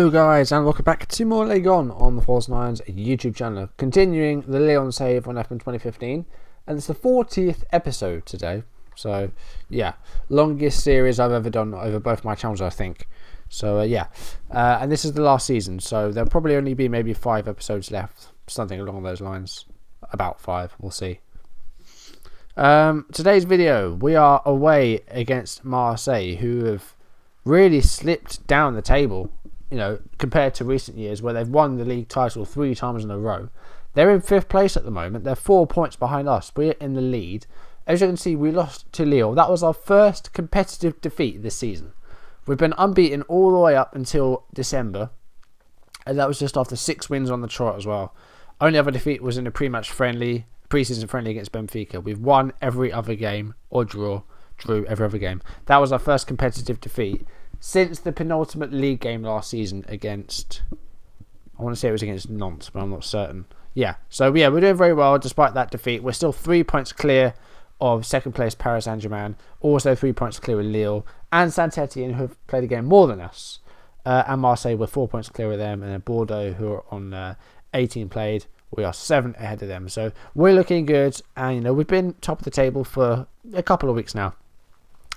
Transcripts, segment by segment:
Hello guys, and welcome back to more Ligue on the Force 9's YouTube channel. Continuing the Lyon save on F1 2015, and it's the 40th episode today. So yeah, longest series I've ever done over both my channels, I think. So and this is the last season, so there'll probably only be maybe 5 episodes left, something along those lines. About 5, we'll see. Today's video, we are away against Marseille, who have really slipped down the table, you know, compared to recent years where they've won the league title 3 times in a row. They're in 5th place at the moment. They're 4 points behind us. We're in the lead. As you can see, we lost to Lille. That was our first competitive defeat this season. We've been unbeaten all the way up until December, and that was just after 6 wins on the trot as well. Only other defeat was in a pre-season friendly against Benfica. We've won every other game, or drew every other game. That was our first competitive defeat since the penultimate league game last season against, I want to say it was against Nantes, but I'm not certain. Yeah, so yeah, we're doing very well despite that defeat. We're still 3 points clear of second place Paris Saint-Germain, also 3 points clear of Lille and Saint-Etienne, who have played a game more than us, and Marseille, we're 4 points clear of them, and then Bordeaux, who are on 18 played, we are 7 ahead of them. So we're looking good, and you know, we've been top of the table for a couple of weeks now,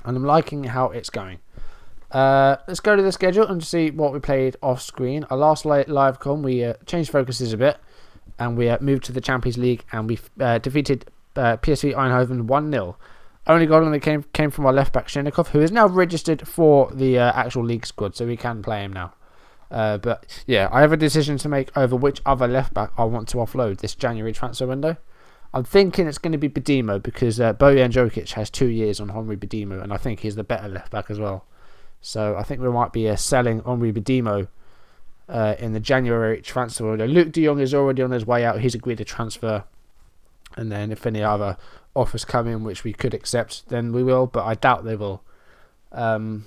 and I'm liking how it's going. Let's go to the schedule and see what we played off screen. Our last live con, we changed focuses a bit, and we moved to the Champions League, and we defeated PSV Eindhoven 1-0. Only goal that came from our left back Shenikov, who is now registered for the actual league squad, so we can play him now. But yeah, I have a decision to make over which other left back I want to offload this January transfer window. I'm thinking it's going to be Badimo, because Bojan Djokic has 2 years on Henri Badimo, and I think he's the better left back as well. So I think we might be selling Henri Badimo in the January transfer window. Luke de Jong is already on his way out. He's agreed to transfer. And then if any other offers come in which we could accept, then we will, but I doubt they will. And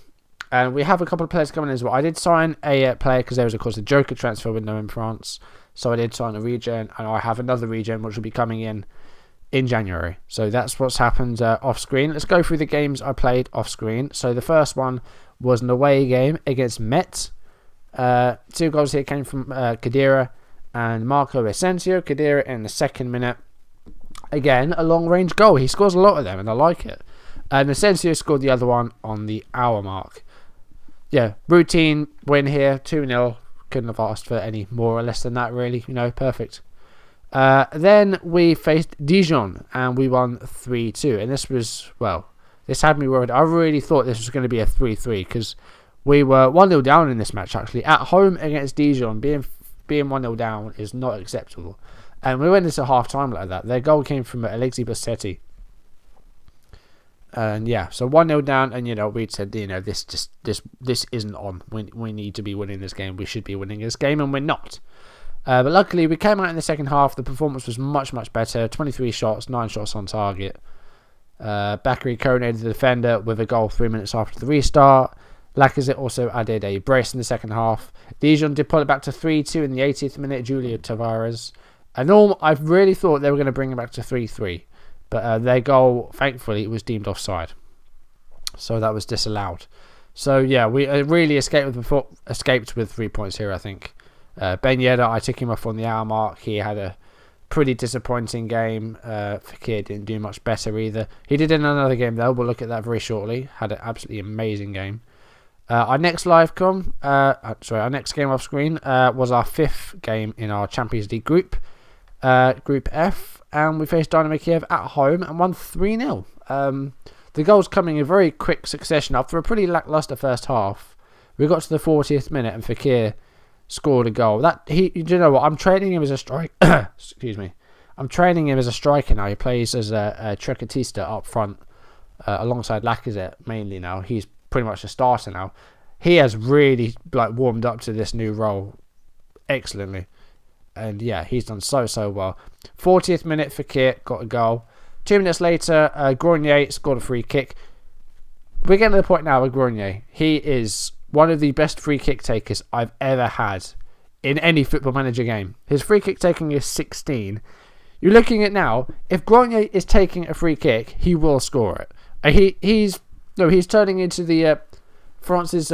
we have a couple of players coming in as well. I did sign a player because there was, of course, the Joker transfer window in France. So I did sign a regen, and I have another regen which will be coming in January. So that's what's happened off screen. Let's go through the games I played off screen. So the first one was an away game against Metz. 2 goals here came from Khedira and Marco Asensio. Khedira in the 2nd minute. Again, a long-range goal. He scores a lot of them, and I like it. And Asensio scored the other one on the hour mark. Yeah, routine win here, 2-0. Couldn't have asked for any more or less than that, really. You know, perfect. Then we faced Dijon, and we won 3-2. And this was, well, this had me worried. I really thought this was going to be a 3-3, because we were 1-0 down in this match, actually. At home against Dijon, being 1-0 down is not acceptable. And we went into half-time like that. Their goal came from Alexis Bassetti. And yeah, so 1-0 down, and you know, we said, you know, this isn't on. We need to be winning this game. We should be winning this game, and we're not. But luckily, we came out in the second half. The performance was much, much better. 23 shots, 9 shots on target. Bakary coronated the defender with a goal 3 minutes after the restart. Lacazette also added a brace in the second half. Dijon did pull it back to 3-2 in the 80th minute. Julio Tavares. And I really thought they were going to bring it back to 3-3. But their goal, thankfully, was deemed offside. So that was disallowed. So yeah, we really escaped with 3 points here, I think. Ben Yedder, I took him off on the hour mark. He had a pretty disappointing game. Fekir didn't do much better either. He did in another game though. We'll look at that very shortly. Had an absolutely amazing game. Our next game off screen was our 5th game in our Champions League group. Group F, and we faced Dynamo Kiev at home and won 3-0. The goals coming in very quick succession after a pretty lackluster first half. We got to the 40th minute and Fekir scored a goal. Do you know what? I'm training him as a strike. Excuse me. I'm training him as a striker now. He plays as a trequartista up front alongside Lacazette mainly now. He's pretty much a starter now. He has really warmed up to this new role excellently. And yeah, he's done so well. 40th minute, Fekir got a goal. 2 minutes later, Grenier scored a free kick. We're getting to the point now with Grenier. He is one of the best free kick takers I've ever had in any Football Manager game. His free kick taking is 16. You're looking at now, if Grenier is taking a free kick, he will score it. He's turning into the France's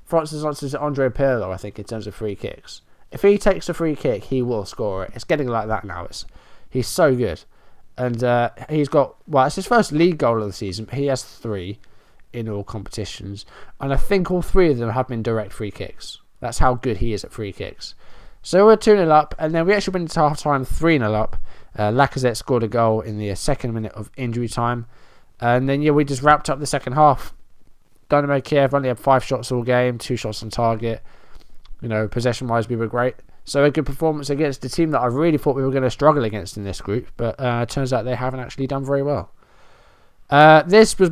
for instance, is Andre Pirlo, I think, in terms of free kicks. If he takes a free kick, he will score it. It's getting like that now. He's so good. And he's got, it's his first league goal of the season. He has 3 in all competitions. And I think all 3 of them have been direct free kicks. That's how good he is at free kicks. So we're 2-0 up, and then we actually went into half-time 3-0 up. Lacazette scored a goal in the second minute of injury time. And then, we just wrapped up the second half. Dynamo Kiev only had 5 shots all game, 2 shots on target. Possession-wise, we were great. So a good performance against the team that I really thought we were going to struggle against in this group. But it turns out they haven't actually done very well. This was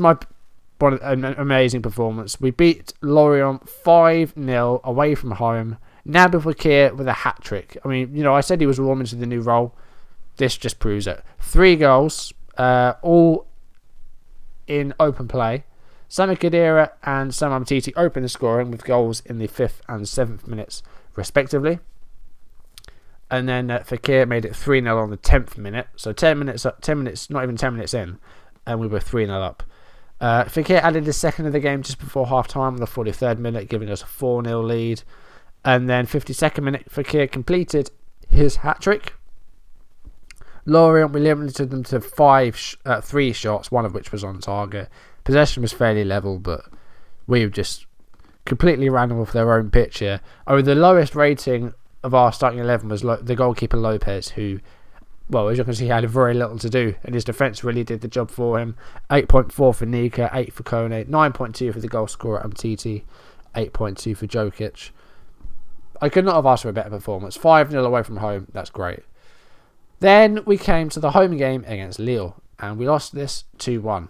an amazing performance. We beat Lorient 5-0 away from home. Nabil Fekir with a hat-trick. I mean, I said he was warming to the new role. This just proves it. 3 goals, all in open play. Sami Khedira and Sam Umtiti opened the scoring with goals in the 5th and 7th minutes, respectively. And then Fekir made it 3-0 on the 10th minute. So 10 minutes, not even 10 minutes in, and we were 3-0 up. Fekir added the second of the game just before half-time on the 43rd minute, giving us a 4-0 lead. And then 52nd minute, Fekir completed his hat-trick. Lorient, we limited them to 3 shots, one of which was on target. Possession was fairly level, but we just completely ran off their own pitch here. The lowest rating of our starting 11 was the goalkeeper Lopez, who, as you can see, had very little to do, and his defence really did the job for him. 8.4 for Nika, 8 for Kone, 9.2 for the goal scorer Umtiti, 8.2 for Jokic. I could not have asked for a better performance. 5-0 away from home, that's great. Then we came to the home game against Lille, and we lost this 2-1.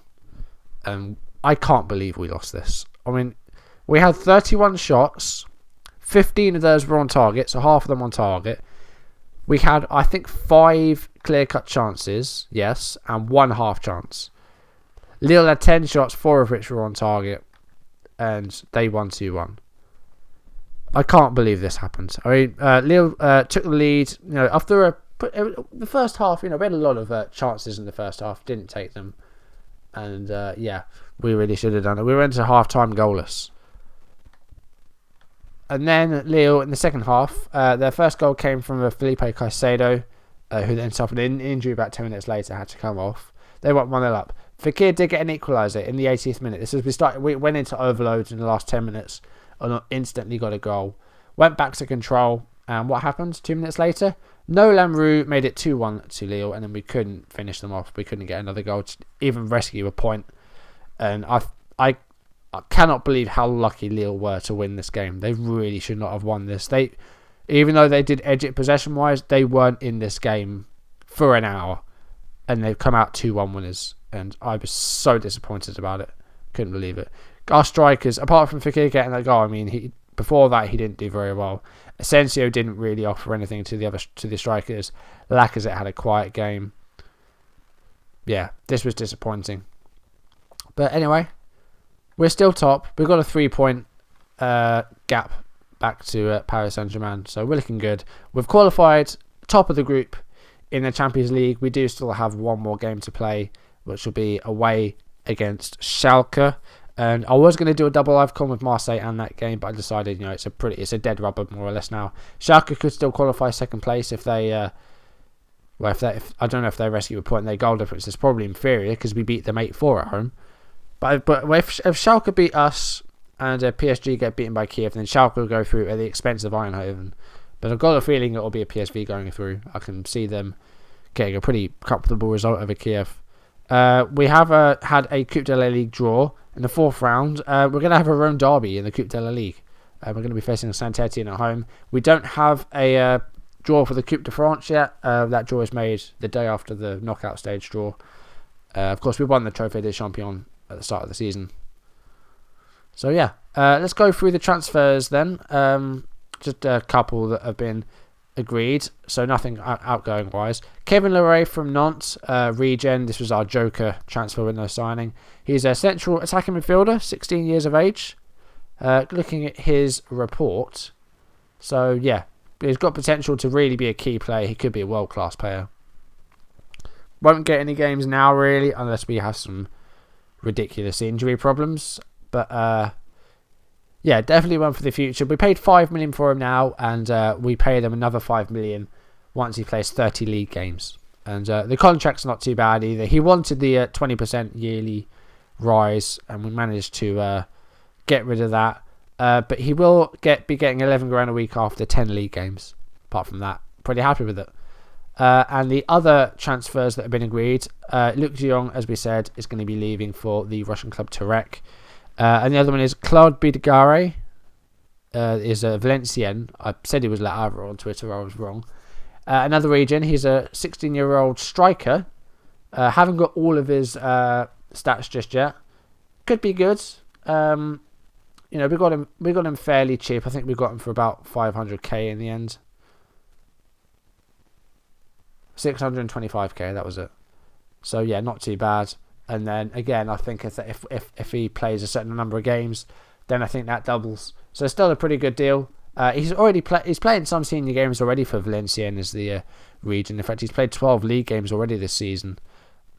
I can't believe we lost this. I mean, we had 31 shots, 15 of those were on target, so half of them on target. We had, I think, 5 clear-cut chances, yes, and 1 half chance. Lille had 10 shots, 4 of which were on target, and they won 2-1. I can't believe this happened. I mean, Lille took the lead, after the first half. We had a lot of chances in the first half, didn't take them. And, we really should have done it. We went to half-time goalless. And then Lille, in the second half, their first goal came from Felipe Caicedo, who then suffered an injury about 10 minutes later, had to come off. They went 1-0 up. Fekir did get an equaliser in the 80th minute. This is we went into overload in the last 10 minutes and instantly got a goal. Went back to control, and what happened 2 minutes later? Nolan Roux made it 2-1 to Lille, and then we couldn't finish them off. We couldn't get another goal to even rescue a point. And I cannot believe how lucky Lille were to win this game. They really should not have won this. Even though they did edge it possession-wise, they weren't in this game for an hour. And they've come out 2-1 winners. And I was so disappointed about it. Couldn't believe it. Our strikers, apart from Fekir getting that goal, I mean, before that he didn't do very well. Asensio didn't really offer anything to the strikers. Lacazette had a quiet game. Yeah, this was disappointing. But anyway, we're still top. We've got a 3-point gap back to Paris Saint-Germain, so we're looking good. We've qualified top of the group in the Champions League. We do still have one more game to play, which will be away against Schalke. And I was going to do a double live con with Marseille and that game, but I decided, it's a dead rubber more or less now. Schalke could still qualify second place if they, I don't know if they rescue a point. Their goal difference is probably inferior because we beat them 8-4 at home. But if Schalke beat us and PSG get beaten by Kiev, then Schalke will go through at the expense of Eindhoven. But I've got a feeling it will be a PSV going through. I can see them getting a pretty comfortable result over Kiev. We have had a Coupe de la Ligue draw in the 4th round. We're going to have our own derby in the Coupe de la Ligue. We're going to be facing Saint-Etienne at home. We don't have a draw for the Coupe de France yet. That draw is made the day after the knockout stage draw. Of course, we won the Trophée des Champions at the start of the season. So yeah, let's go through the transfers then. Just a couple that have been agreed, so nothing outgoing wise. Kevin Leray from Nantes, regen. This was our Joker transfer window signing. He's a central attacking midfielder, 16 years of age. Looking at his report, so yeah, he's got potential to really be a key player. He could be a world-class player. Won't get any games now really, unless we have some ridiculous injury problems. But yeah, definitely one for the future. We paid 5 million for him now, and we pay them another 5 million once he plays 30 league games. And the contract's not too bad either. He wanted the 20% yearly rise, and we managed to get rid of that. But he will be getting 11 grand a week after 10 league games. Apart from that, pretty happy with it. And the other transfers that have been agreed, Luc de Jong, as we said, is going to be leaving for the Russian club Terek. And the other one is Claude Bidegare, is a Valenciennes. I said he was Le Havre on Twitter, I was wrong. Another region, he's a 16-year-old striker. Haven't got all of his stats just yet. Could be good. We got him fairly cheap. I think we got him for about 500k in the end. 625k, that was it. So yeah, not too bad. And then again, I think if he plays a certain number of games, then I think that doubles. So still a pretty good deal. He's playing some senior games already for Valenciennes as the region. In fact, he's played 12 league games already this season.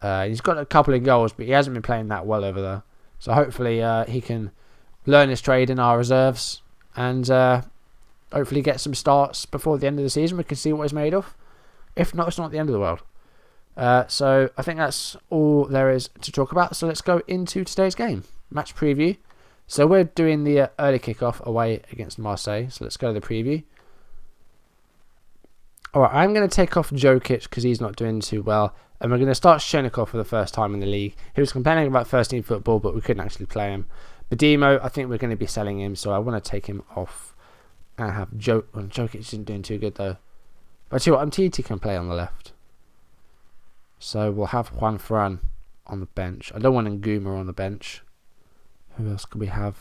He's got a couple of goals, but he hasn't been playing that well over there. So hopefully he can learn his trade in our reserves and hopefully get some starts before the end of the season. We can see what he's made of. If not, it's not the end of the world. So I think that's all there is to talk about. So let's go into today's game. Match preview. So we're doing the early kickoff away against Marseille. So let's go to the preview. Alright, I'm going to take off Jokic because he's not doing too well. And we're going to start Shenikov for the first time in the league. He was complaining about first team football, but we couldn't actually play him. Badimo, I think we're going to be selling him, so I want to take him off. And have Jokic isn't doing too good though. But I tell you what, Umtiti can play on the left. So we'll have Juan Fran on the bench. I don't want Nguma on the bench. Who else could we have?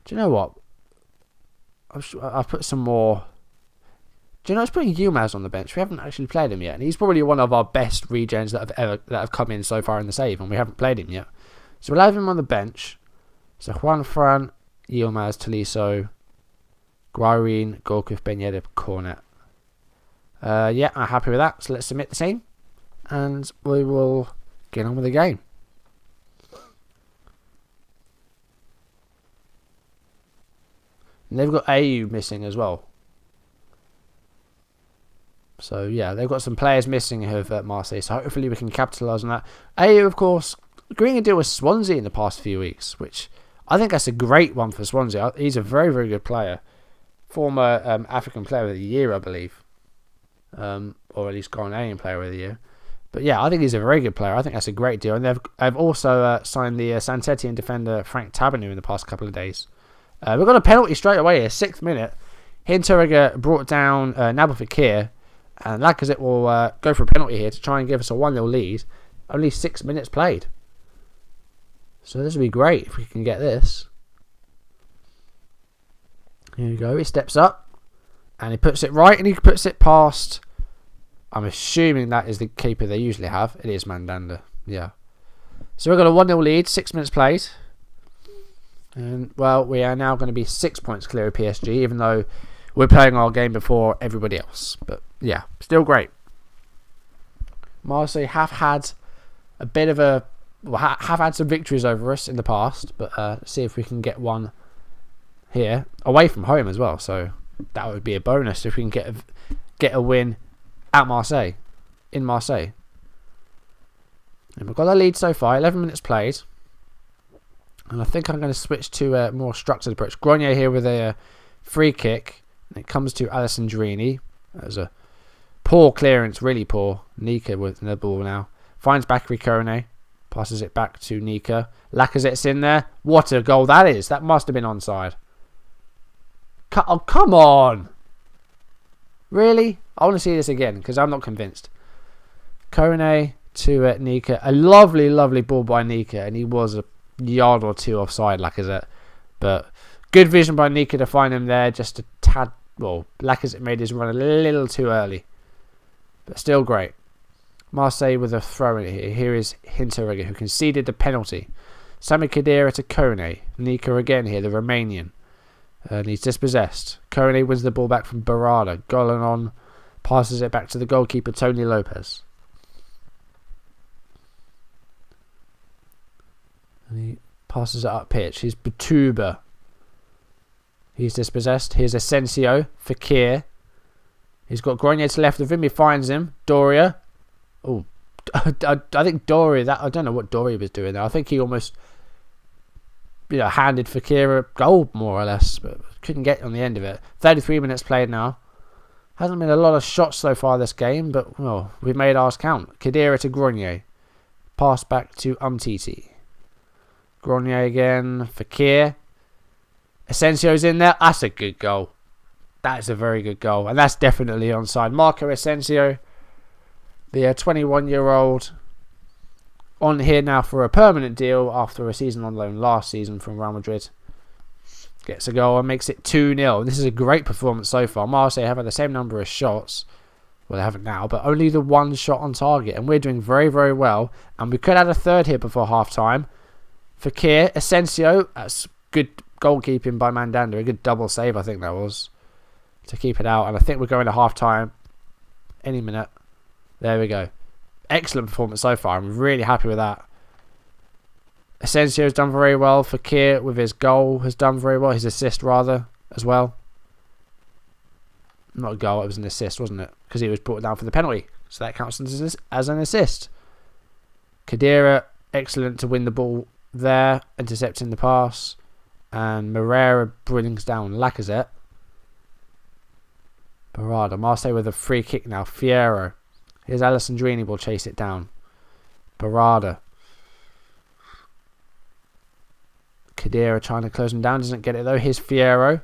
Do you know what? I'll put some more. Do you know, I was putting Yilmaz on the bench. We haven't actually played him yet, and he's probably one of our best regens that have come in so far in the save, and we haven't played him yet. So we'll have him on the bench. So Juan Fran, Yilmaz, Tolisso, Guarin, Gorkov, Ben Yedder, Cornet. Yeah, I'm happy with that. So let's submit the team, and we will get on with the game. And they've got AU missing as well. So yeah, they've got some players missing who have at Marseille. So hopefully we can capitalise on that. AU, of course, agreeing a deal with Swansea in the past few weeks, which I think that's a great one for Swansea. He's a very, very good player. Former African Player of the Year, I believe. Or at least Ghanaian Player of the Year. But yeah, I think he's a very good player. I think that's a great deal. And they've also signed the Saint-Etienne defender Frank Taberneau in the past couple of days. We've got a penalty straight away here, 6th minute. Hinteregger brought down Nabil Fekir, and Lacazette will go for a penalty here to try and give us a 1-0 lead. Only 6 minutes played. So this would be great if we can get this. Here we go, he steps up, and he puts it right, and he puts it past. I'm assuming that is the keeper they usually have. It is Mandanda, yeah. So we've got a 1-0 lead, 6 minutes played. And, well, we are now going to be 6 points clear of PSG, even though we're playing our game before everybody else. But, yeah, still great. Marseille have had a bit of a... Well, have had some victories over us in the past. But let's see if we can get one here. Away from home as well. So that would be a bonus if we can get a win at Marseille. In Marseille. And we've got our lead so far. 11 minutes played. And I think I'm going to switch to a more structured approach. Grenier here with a free kick. And it comes to Alessandrini. That was a poor clearance, really poor. Nika with the ball now. Finds Bakary Kone. Passes it back to Nika. Lacazette's in there. What a goal that is. That must have been onside. Oh, come on. Really? I want to see this again because I'm not convinced. Kone to Nika. A lovely, lovely ball by Nika. And he was a yard or two offside, Lacazette. But good vision by Nika to find him there. Just a tad. Well, Lacazette made his run a little too early. But still great. Marseille with a throw in here. Here is Hinteregger who conceded the penalty. Sami Khedira to Kone. Nika again here, the Romanian. And he's dispossessed. Kone wins the ball back from Barada. Golanon passes it back to the goalkeeper, Tony Lopez. And he passes it up pitch. He's Batuba. He's dispossessed. Here's Asensio. Fekir. He's got Grenier to the left of him. He finds him. Doria. Oh, I think Doria. I don't know what Doria was doing there. I think he almost, handed Fekir a goal more or less, but couldn't get on the end of it. 33 minutes played now. Hasn't been a lot of shots so far this game, but we've made ours count. Khedira to Grenier. Pass back to Umtiti. Grenier again. Fekir. Asensio's in there. That's a good goal. That's a very good goal. And that's definitely onside. Marco Asensio, the 21-year-old, on here now for a permanent deal after a season on loan last season from Real Madrid. Gets a goal and makes it 2-0. This is a great performance so far. Marseille have had the same number of shots. Well, they haven't now, but only the one shot on target. And we're doing very, very well. And we could add a third here before half-time. Fekir, Asensio, that's good goalkeeping by Mandanda. A good double save, I think that was, to keep it out. And I think we're going to half-time any minute. There we go. Excellent performance so far. I'm really happy with that. Asensio's done very well. Fekir with his goal has done very well. His assist, rather, as well. Not a goal, it was an assist, wasn't it? Because he was brought down for the penalty. So that counts as an assist. Khedira, excellent to win the ball there, intercepting the pass. And Moreira brings down Lacazette. Barada. Marseille with a free kick now. Fierro. Here's Alessandrini will chase it down. Barada. Khedira trying to close him down. Doesn't get it though. Here's Fierro.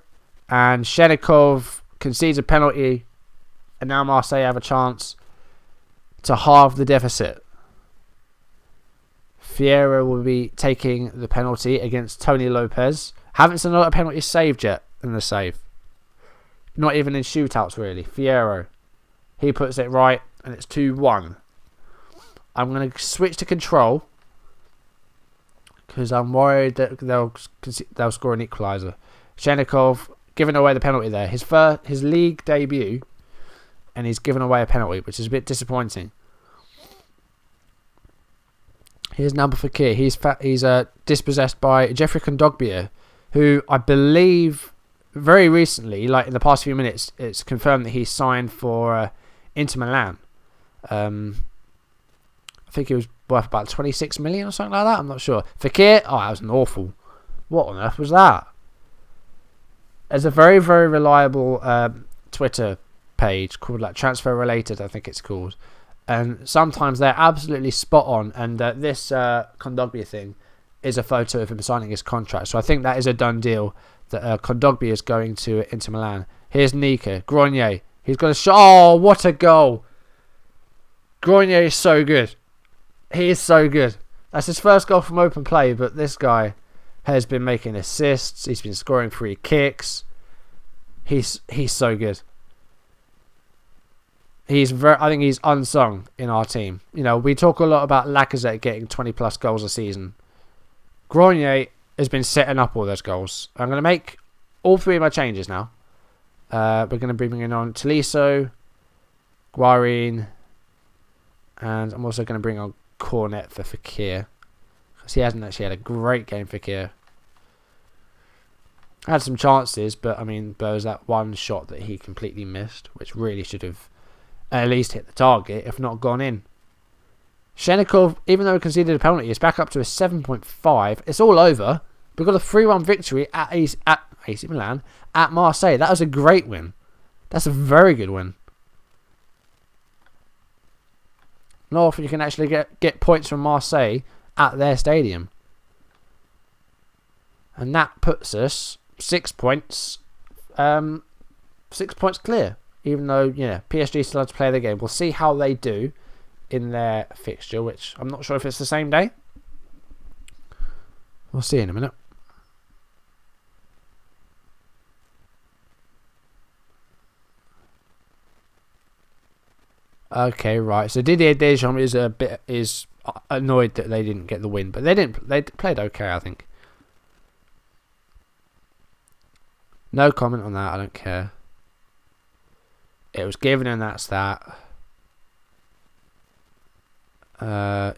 And Shenikov concedes a penalty. And now Marseille have a chance to halve the deficit. Fierro will be taking the penalty against Tony Lopez. Haven't seen a lot of penalties saved yet in the save. Not even in shootouts really. Fierro. He puts it right. And it's 2-1. I'm going to switch to control. Because I'm worried that they'll score an equaliser. Shenikov giving away the penalty there. His league debut. And he's given away a penalty, which is a bit disappointing. Here's number Fekir. He's dispossessed by Jeffrey Kondogbia, who I believe very recently, like in the past few minutes, it's confirmed that he's signed for Inter Milan. I think it was worth about 26 million or something like that. I'm not sure. Fekir, that was an awful. What on earth was that? There's a very, very reliable Twitter page called like Transfer Related, I think it's called. And sometimes they're absolutely spot on. And this Kondogbia thing is a photo of him signing his contract. So I think that is a done deal that Kondogbia is going to Inter Milan. Here's Nika. Grenier. He's got a shot. Oh, what a goal. Grenier is so good. He is so good. That's his first goal from open play, but this guy has been making assists. He's been scoring free kicks. He's so good. I think he's unsung in our team. We talk a lot about Lacazette getting 20 plus goals a season. Grenier has been setting up all those goals. I'm going to make all three of my changes now. We're going to be bringing on Tolisso, Guarin, and I'm also going to bring on Cornet for Fekir, because he hasn't actually had a great game. Fekir had some chances, but there was that one shot that he completely missed, which really should have at least hit the target, if not gone in. Shenikov, even though he conceded a penalty, is back up to a 7.5. It's all over. We've got a 3-1 victory at AC Milan at Marseille. That was a great win. That's a very good win. Not often you can actually get points from Marseille at their stadium. And that puts us 6 points. 6 points clear. Even though, PSG still have to play the game. We'll see how they do in their fixture, which I'm not sure if it's the same day. We'll see in a minute. Okay, right. So Didier Deschamps is annoyed that they didn't get the win, but they played okay, I think. No comment on that. I don't care. It was given, and that's that.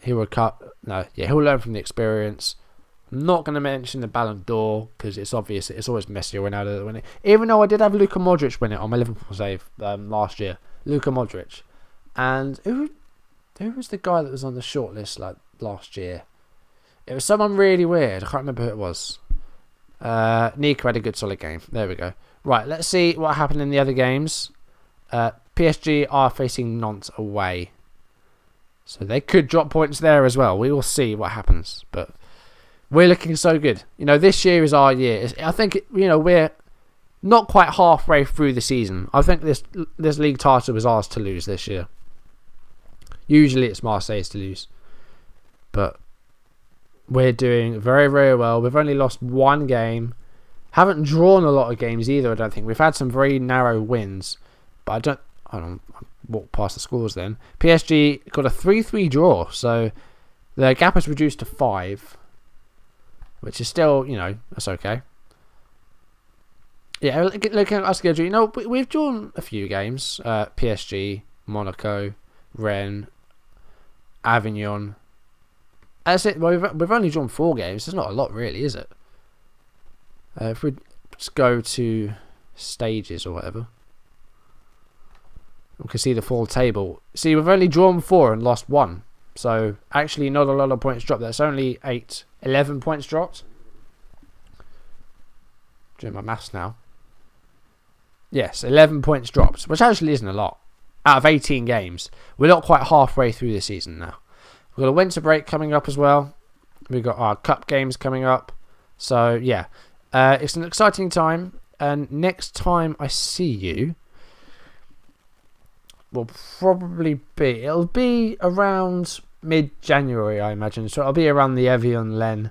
He will cut. No, yeah, he'll learn from the experience. I'm not going to mention the Ballon d'Or because it's obvious it's always Messi or Ronaldo that win it. Even though I did have Luka Modric win it on my Liverpool save last year. Luka Modric. And who was the guy that was on the shortlist like last year? It was someone really weird. I can't remember who it was. Nico had a good solid game. There we go. Right, let's see what happened in the other games. PSG are facing Nantes away. So they could drop points there as well. We will see what happens. But we're looking so good. This year is our year. I think, we're not quite halfway through the season. I think this league title was ours to lose this year. Usually it's Marseille's to lose. But we're doing very, very well. We've only lost one game. Haven't drawn a lot of games either, I don't think. We've had some very narrow wins. But I don't walk past the scores then. PSG got a 3-3 draw. So the gap has reduced to 5. Which is still, that's okay. Yeah, looking at our schedule, we've drawn a few games. PSG, Monaco, Rennes, Avignon. That's it. Well, we've only drawn 4 games. There's not a lot, really, is it? If we just go to stages or whatever, we can see the full table. See, we've only drawn 4 and lost 1. So, actually, not a lot of points dropped. That's only 11 points dropped. Doing my maths now. Yes, 11 points dropped, which actually isn't a lot. Out of 18 games. We're not quite halfway through the season now. We've got a winter break coming up as well. We've got our cup games coming up. So, yeah. It's an exciting time. And next time I see you will probably be... It'll be around mid-January, I imagine. So it'll be around the Evian-Len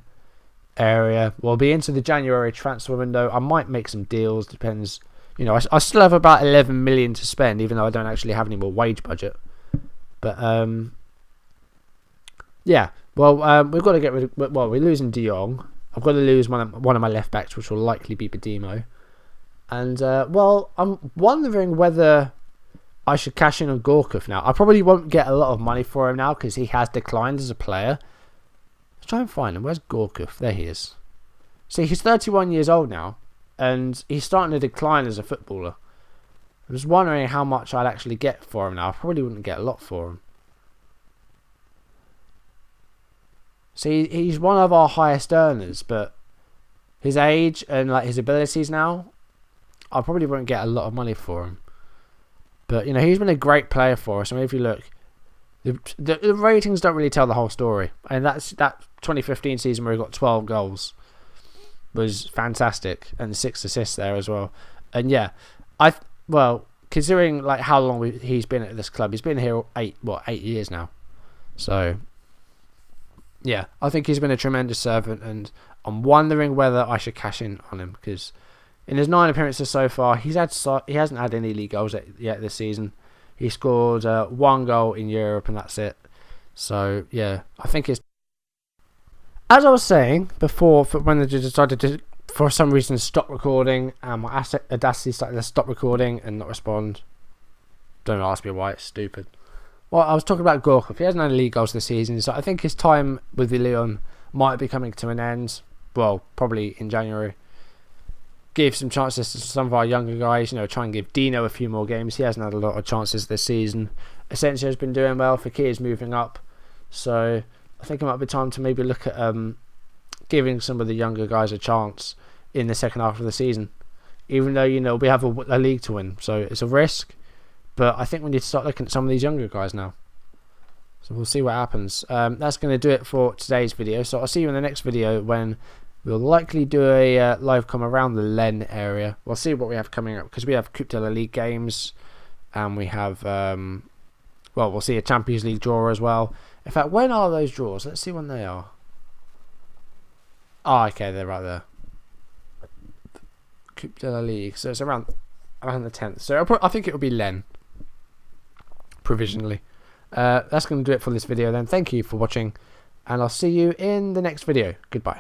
area. We'll be into the January transfer window. I might make some deals. Depends. I still have about 11 million to spend, even though I don't actually have any more wage budget. But, yeah. Well, we've got to get rid of... Well, we're losing De Jong. I've got to lose one of my left backs, which will likely be Badimo. And, I'm wondering whether I should cash in on Gorkov now. I probably won't get a lot of money for him now because he has declined as a player. Let's try and find him. Where's Gorkov? There he is. See, he's 31 years old now, and he's starting to decline as a footballer. I was wondering how much I'd actually get for him now. I probably wouldn't get a lot for him. See, he's one of our highest earners, but his age and his abilities now, I probably won't get a lot of money for him. But, he's been a great player for us. I mean, if you look, the ratings don't really tell the whole story. And that 2015 season where he got 12 goals was fantastic. And 6 assists there as well. And yeah, considering how long he's been at this club, he's been here 8 years now. So, yeah, I think he's been a tremendous servant. And I'm wondering whether I should cash in on him because... In his 9 appearances so far, he hasn't had any league goals yet this season. He scored 1 goal in Europe and that's it. So, yeah, I think it's... As I was saying before, when they decided to, for some reason, stop recording, and my Audacity started to stop recording and not respond. Don't ask me why, it's stupid. Well, I was talking about Gorkov. He hasn't had any league goals this season, so I think his time with Lyon might be coming to an end. Well, probably in January. Give some chances to some of our younger guys, try and give Dino a few more games. He hasn't had a lot of chances this season. Asensio's been doing well. Fekir's moving up. So I think it might be time to maybe look at giving some of the younger guys a chance in the second half of the season. Even though, we have a league to win. So it's a risk. But I think we need to start looking at some of these younger guys now. So we'll see what happens. That's going to do it for today's video. So I'll see you in the next video when... We'll likely do a live com around the Len area. We'll see what we have coming up because we have Coupe de la Ligue games and we have, we'll see a Champions League draw as well. In fact, when are those draws? Let's see when they are. Oh, okay, they're right there. Coupe de la Ligue. So it's around the 10th. So I think it will be Len. Provisionally. That's going to do it for this video then. Thank you for watching and I'll see you in the next video. Goodbye.